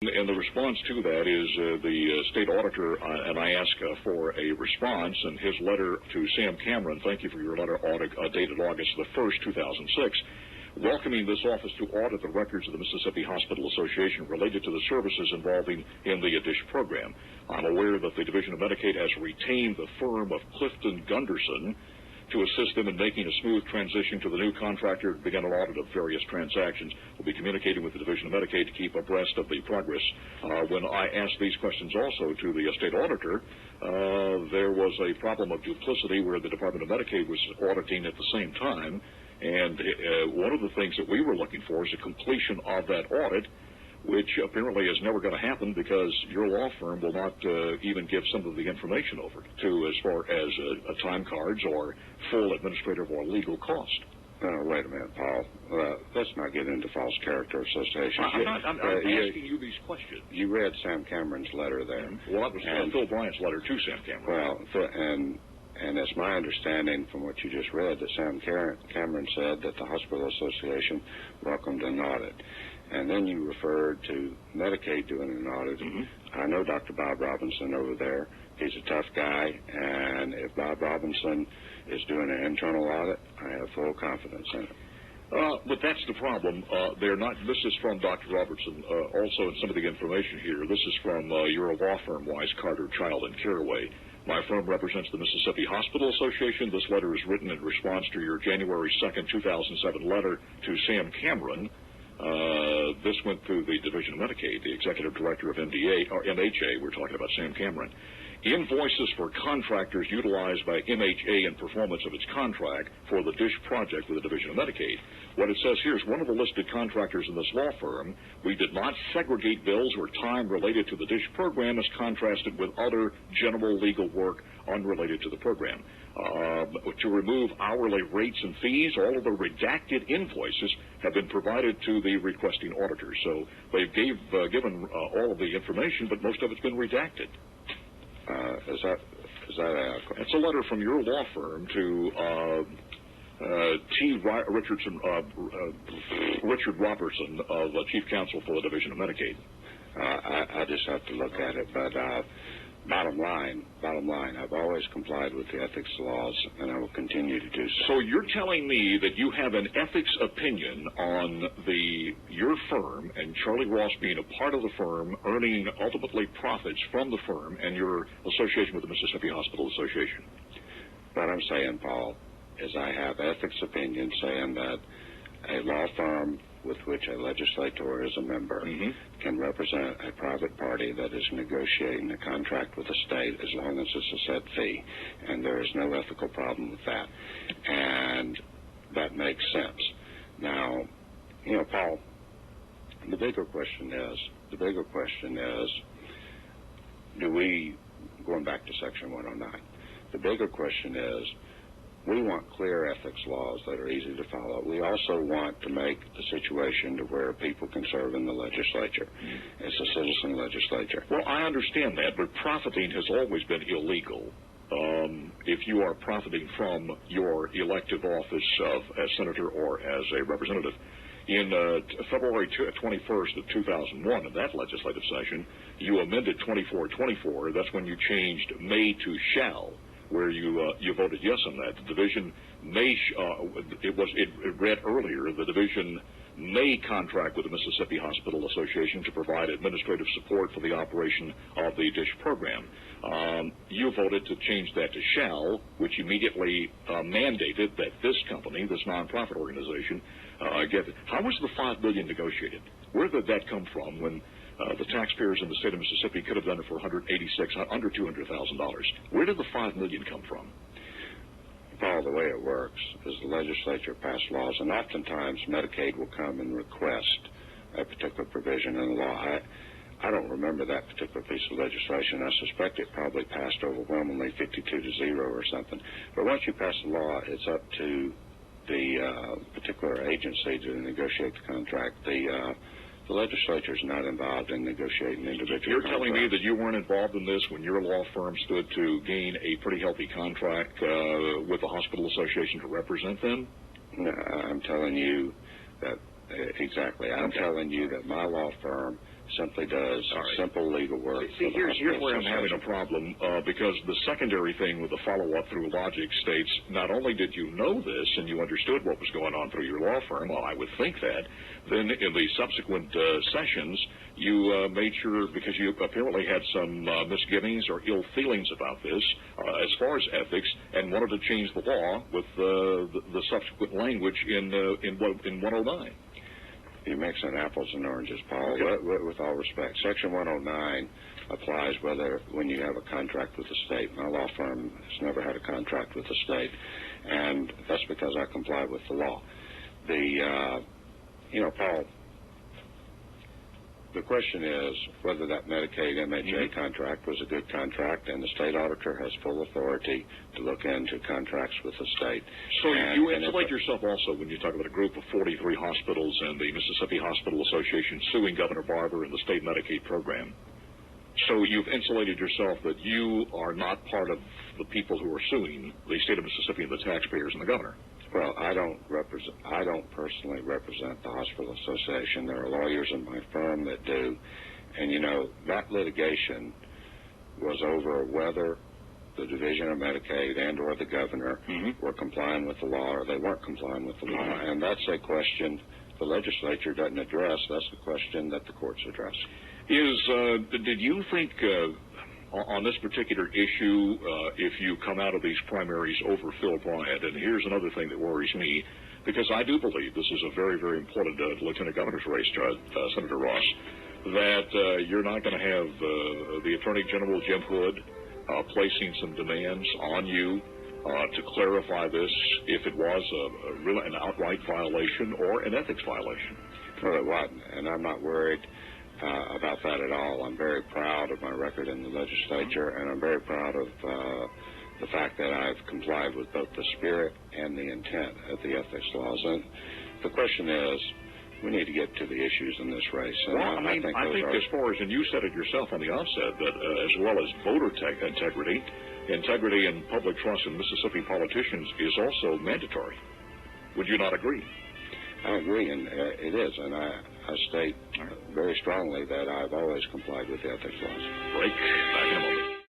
And the response to that is the state auditor, and I ask for a response, and his letter to Sam Cameron, thank you for your letter, dated August the 1st, 2006, welcoming this office to audit the records of the Mississippi Hospital Association related to the services involving in the DISH program. I'm aware that the Division of Medicaid has retained the firm of Clifton Gunderson to assist them in making a smooth transition to the new contractor to begin an audit of various transactions. We'll be communicating with the Division of Medicaid to keep abreast of the progress. When I asked these questions also to the state auditor, there was a problem of duplicity where the Department of Medicaid was auditing at the same time, and one of the things that we were looking for is a completion of that audit, which apparently is never going to happen because your law firm will not even give some of the information over to as far as time cards or full administrative or legal cost. Wait a minute, Paul. Let's not get into false character association. I'm asking you these questions. You read Sam Cameron's letter there. Well, that was Phil Bryant's letter to Sam Cameron. Well, and it's my understanding from what you just read that Sam Cameron said that the Hospital Association welcomed an audit. And then you referred to Medicaid doing an audit. Mm-hmm. I know Dr. Bob Robinson over there. He's a tough guy, and if Bob Robinson is doing an internal audit, I have full confidence in it. But that's the problem. They're not. This is from Dr. Robertson. Also, in some of the information here, this is from your law firm, Wise Carter, Child and Caraway. My firm represents the Mississippi Hospital Association. This letter is written in response to your January 2nd, 2007 letter to Sam Cameron. This went through the Division of Medicaid, the Executive Director of MHA. We're talking about Sam Cameron. Invoices for contractors utilized by MHA in performance of its contract for the DISH project with the Division of Medicaid. What it says here is one of the listed contractors in this law firm. We did not segregate bills or time related to the DISH program as contrasted with other general legal work unrelated to the program. To remove hourly rates and fees, all of the redacted invoices have been provided to the requesting auditors. So they've given all of the information, but most of it's been redacted. Is that adequate? It's a letter from your law firm to Richard Robertson of Chief Counsel for the Division of Medicaid. I just have to look at it, but bottom line, I've always complied with the ethics laws, and I will continue to do so. So you're telling me that you have an ethics opinion on your firm and Charlie Ross being a part of the firm, earning ultimately profits from the firm and your association with the Mississippi Hospital Association. What I'm saying, Paul, is I have ethics opinion saying that a law firm with which a legislator is a member can represent a private party that is negotiating a contract with the state as long as it's a set fee, and there is no ethical problem with that, and that makes sense. Now, Paul, the bigger question is, going back to Section 109, the bigger question is, we want clear ethics laws that are easy to follow. We also want to make the situation to where people can serve in the legislature. It's a citizen legislature. Well, I understand that, but profiting has always been illegal. If you are profiting from your elective office as senator or as a representative. In February 21st of 2001, in that legislative session, you amended 2424. That's when you changed may to shall, where you voted yes on that. The division may, it read earlier, the division may contract with the Mississippi Hospital Association to provide administrative support for the operation of the DISH program. You voted to change that to shall, which immediately mandated that this company, this nonprofit organization, get it. How was the $5 million negotiated? Where did that come from when the taxpayers in the state of Mississippi could have done it for under $200,000. Where did the $5 million come from? Paul, the way it works is the legislature passed laws, and oftentimes Medicaid will come and request a particular provision in the law. I don't remember that particular piece of legislation. I suspect it probably passed overwhelmingly 52-0 or something. But once you pass the law, it's up to the particular agency to negotiate the contract. The legislature is not involved in negotiating individual You're telling me that you weren't involved in this when your law firm stood to gain a pretty healthy contract with the Hospital Association to represent them? No, I'm telling you that, exactly. I'm telling you that my law firm simply does simple legal work. See, here's where I'm having a problem, because the secondary thing with the follow-up through logic states, not only did you know this and you understood what was going on through your law firm, well, I would think that, then in the subsequent sessions, you made sure, because you apparently had some misgivings or ill feelings about this as far as ethics, and wanted to change the law with the subsequent language in 109. You're mixing apples and oranges, Paul. Okay. With all respect, Section 109 applies when you have a contract with the state. My law firm has never had a contract with the state, and that's because I comply with the law. Paul, the question is whether that Medicaid MHA contract was a good contract, and the state auditor has full authority to look into contracts with the state. So you insulate yourself also when you talk about a group of 43 hospitals and the Mississippi Hospital Association suing Governor Barbour and the state Medicaid program. So you've insulated yourself that you are not part of the people who are suing the state of Mississippi and the taxpayers and the governor. Well, I don't personally represent the Hospital Association. There are lawyers in my firm that do. And, that litigation was over whether the Division of Medicaid and or the governor were complying with the law or they weren't complying with the law. And that's a question the legislature doesn't address. That's the question that the courts address. Did you think... on this particular issue, if you come out of these primaries over Phil Bryant, and here's another thing that worries me, because I do believe this is a very, very important lieutenant governor's race, Senator Ross, that you're not going to have the Attorney General, Jim Hood, placing some demands on you to clarify this if it was an outright violation or an ethics violation. Well, it wasn't, and I'm not worried about that at all. I'm very proud of my record in the legislature, and I'm very proud of the fact that I've complied with both the spirit and the intent of the ethics laws. And the question is, we need to get to the issues in this race. And well, I think as far as, and you said it yourself on the outset, that as well as voter integrity and public trust in Mississippi politicians is also mandatory. Would you not agree? I agree, and it is, and I state very strongly that I've always complied with the ethics laws. Break. Back in a moment.